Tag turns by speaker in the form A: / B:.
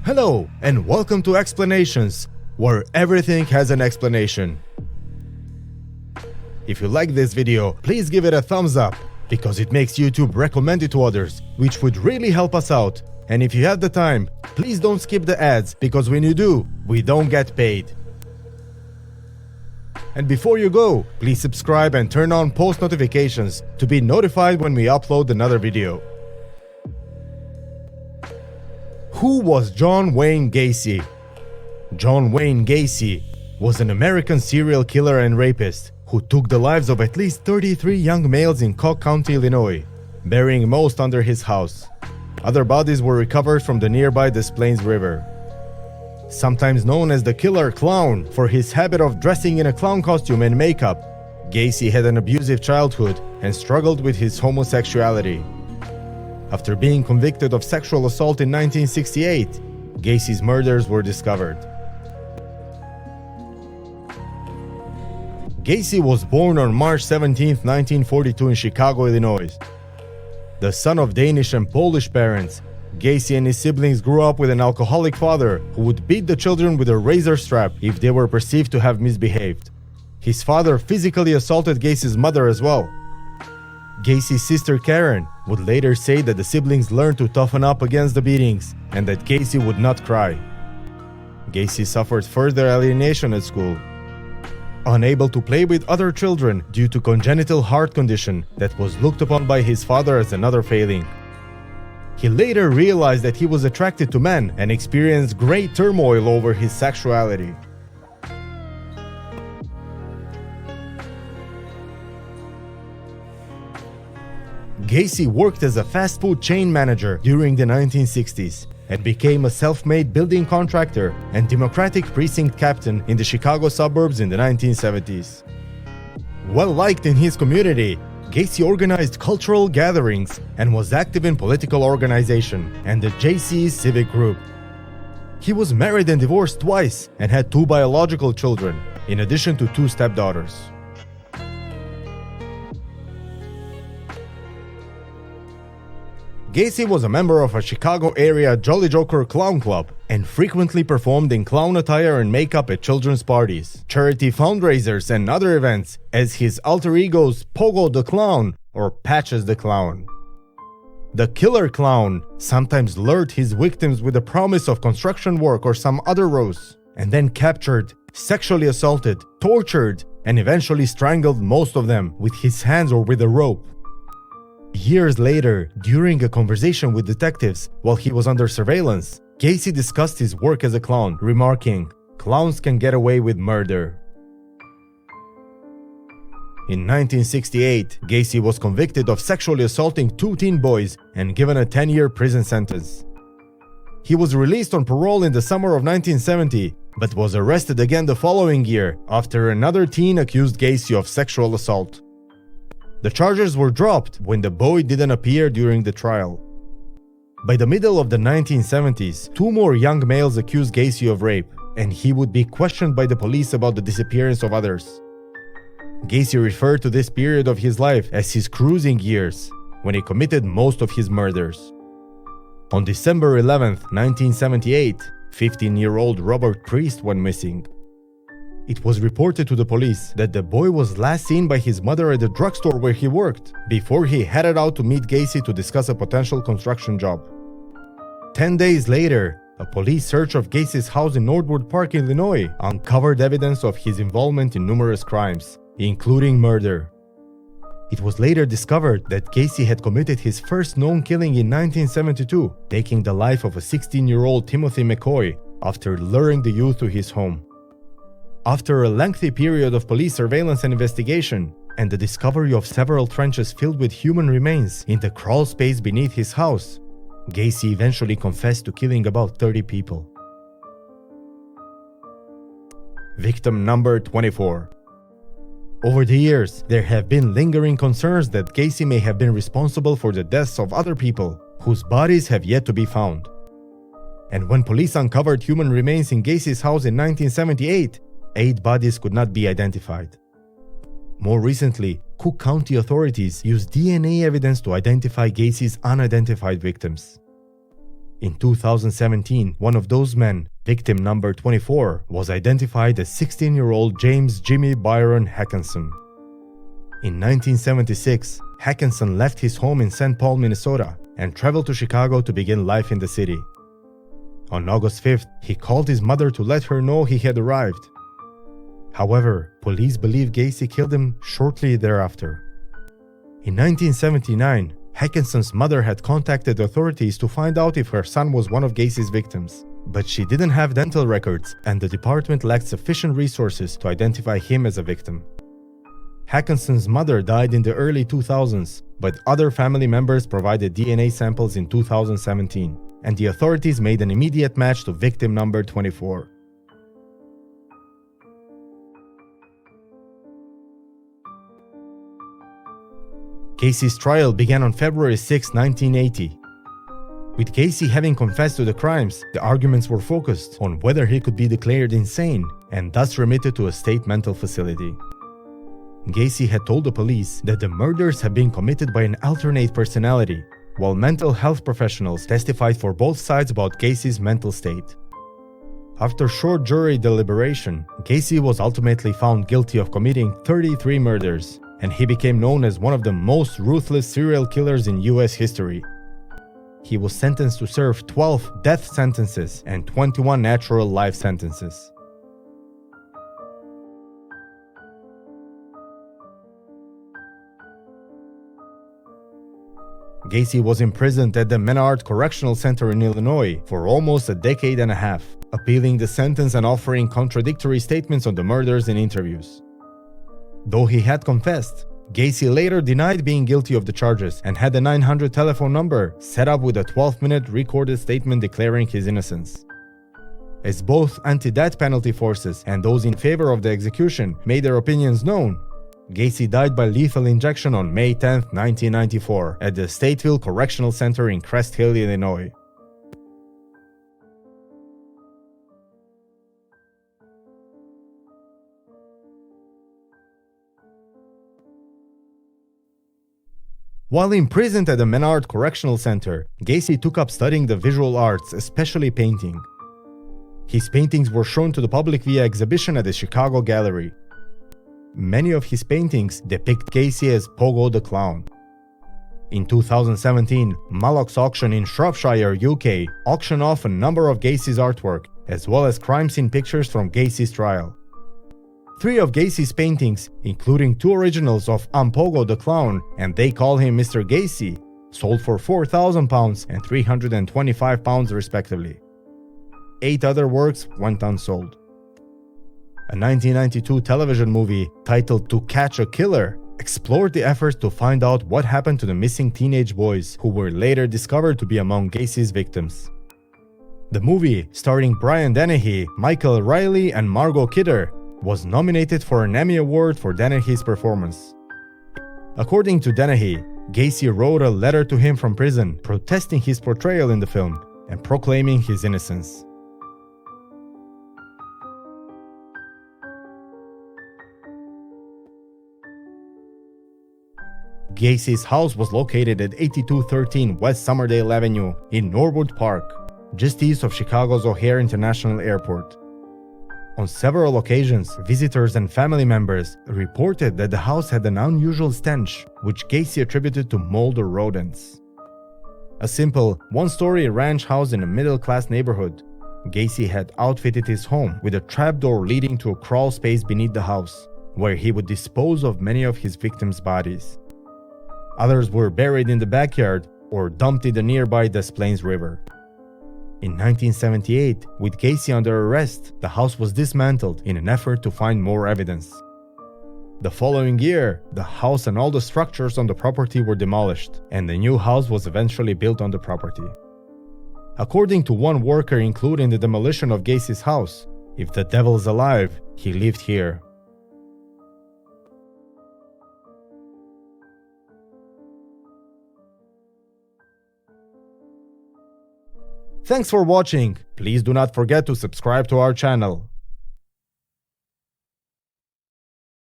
A: Hello, and welcome to Explanations, where everything has an explanation. If you like this video, please give it a thumbs up, because it makes YouTube recommend it to others, which would really help us out. And if you have the time, please don't skip the ads, because when you do, we don't get paid. And before you go, please subscribe and turn on post notifications to be notified when we upload another video. Who was John Wayne Gacy? John Wayne Gacy was an American serial killer and rapist who took the lives of at least 33 young males in Cook County, Illinois, burying most under his house. Other bodies were recovered from the nearby Des Plaines River. Sometimes known as the Killer Clown for his habit of dressing in a clown costume and makeup, Gacy had an abusive childhood and struggled with his homosexuality. After being convicted of sexual assault in 1968, Gacy's murders were discovered. Gacy was born on March 17, 1942 in Chicago, Illinois. The son of Danish and Polish parents, Gacy and his siblings grew up with an alcoholic father who would beat the children with a razor strap if they were perceived to have misbehaved. His father physically assaulted Gacy's mother as well. Gacy's sister Karen would later say that the siblings learned to toughen up against the beatings and that Gacy would not cry. Gacy suffered further alienation at school. Unable to play with other children due to congenital heart condition that was looked upon by his father as another failing. He later realized that he was attracted to men and experienced great turmoil over his sexuality. Gacy worked as a fast food chain manager during the 1960s and became a self-made building contractor and Democratic precinct captain in the Chicago suburbs in the 1970s. Well liked in his community, Gacy organized cultural gatherings and was active in political organization and the JC's civic group. He was married and divorced twice and had 2 biological children, in addition to 2 stepdaughters. Gacy was a member of a Chicago area Jolly Joker clown club and frequently performed in clown attire and makeup at children's parties, charity fundraisers and other events as his alter egos Pogo the Clown or Patches the Clown. The Killer Clown sometimes lured his victims with the promise of construction work or some other ruse, and then captured, sexually assaulted, tortured, and eventually strangled most of them with his hands or with a rope. Years later, during a conversation with detectives while he was under surveillance, Gacy discussed his work as a clown, remarking, "Clowns can get away with murder." In 1968, Gacy was convicted of sexually assaulting 2 teen boys and given a 10-year prison sentence. He was released on parole in the summer of 1970, but was arrested again the following year after another teen accused Gacy of sexual assault. The charges were dropped when the boy didn't appear during the trial. By the middle of the 1970s, 2 more young males accused Gacy of rape, and he would be questioned by the police about the disappearance of others. Gacy referred to this period of his life as his cruising years, when he committed most of his murders. On December 11, 1978, 15-year-old Robert Priest went missing. It was reported to the police that the boy was last seen by his mother at the drugstore where he worked, before he headed out to meet Gacy to discuss a potential construction job. 10 days later, a police search of Gacy's house in Northwood Park, Illinois, uncovered evidence of his involvement in numerous crimes, including murder. It was later discovered that Gacy had committed his first known killing in 1972, taking the life of a 16-year-old Timothy McCoy after luring the youth to his home. After a lengthy period of police surveillance and investigation, and the discovery of several trenches filled with human remains in the crawl space beneath his house, Gacy eventually confessed to killing about 30 people. Victim number 24. Over the years, there have been lingering concerns that Gacy may have been responsible for the deaths of other people, whose bodies have yet to be found. And when police uncovered human remains in Gacy's house in 1978, 8 bodies could not be identified. More recently, Cook County authorities used DNA evidence to identify Gacy's unidentified victims. In 2017, one of those men, victim number 24, was identified as 16-year-old James Jimmy Byron Hackenson. In 1976, Hackenson left his home in St. Paul, Minnesota, and traveled to Chicago to begin life in the city. On August 5th, he called his mother to let her know he had arrived. However, police believe Gacy killed him shortly thereafter. In 1979, Hackenson's mother had contacted authorities to find out if her son was one of Gacy's victims, but she didn't have dental records and the department lacked sufficient resources to identify him as a victim. Hackenson's mother died in the early 2000s, but other family members provided DNA samples in 2017, and the authorities made an immediate match to victim number 24. Gacy's trial began on February 6, 1980. With Gacy having confessed to the crimes, the arguments were focused on whether he could be declared insane and thus remitted to a state mental facility. Gacy had told the police that the murders had been committed by an alternate personality, while mental health professionals testified for both sides about Gacy's mental state. After short jury deliberation, Gacy was ultimately found guilty of committing 33 murders, and he became known as one of the most ruthless serial killers in US history. He was sentenced to serve 12 death sentences and 21 natural life sentences. Gacy was imprisoned at the Menard Correctional Center in Illinois for almost a decade and a half, appealing the sentence and offering contradictory statements on the murders in interviews. Though he had confessed, Gacy later denied being guilty of the charges and had a 900 telephone number set up with a 12-minute recorded statement declaring his innocence. As both anti-death penalty forces and those in favor of the execution made their opinions known, Gacy died by lethal injection on May 10, 1994, at the Stateville Correctional Center in Crest Hill, Illinois. While imprisoned at the Menard Correctional Center, Gacy took up studying the visual arts, especially painting. His paintings were shown to the public via exhibition at the Chicago Gallery. Many of his paintings depict Gacy as Pogo the Clown. In 2017, Mallock's Auction in Shropshire, UK, auctioned off a number of Gacy's artwork, as well as crime scene pictures from Gacy's trial. 3 of Gacy's paintings, including 2 originals of I'm Pogo the Clown and They Call Him Mr. Gacy, sold for £4,000 and £325 respectively. 8 other works went unsold. A 1992 television movie titled To Catch a Killer explored the efforts to find out what happened to the missing teenage boys who were later discovered to be among Gacy's victims. The movie, starring Brian Dennehy, Michael Riley, and Margot Kidder, was nominated for an Emmy Award for Dennehy's performance. According to Dennehy, Gacy wrote a letter to him from prison protesting his portrayal in the film and proclaiming his innocence. Gacy's house was located at 8213 West Somerdale Avenue in Norwood Park, just east of Chicago's O'Hare International Airport. On several occasions, visitors and family members reported that the house had an unusual stench, which Gacy attributed to mold or rodents. A simple, one-story ranch house in a middle-class neighborhood, Gacy had outfitted his home with a trapdoor leading to a crawl space beneath the house, where he would dispose of many of his victims' bodies. Others were buried in the backyard or dumped in the nearby Des Plaines River. In 1978, with Gacy under arrest, the house was dismantled in an effort to find more evidence. The following year, the house and all the structures on the property were demolished, and the new house was eventually built on the property. According to one worker included in the demolition of Gacy's house, if the devil's alive, he lived here. Thanks for watching. Please do not forget to subscribe to our channel.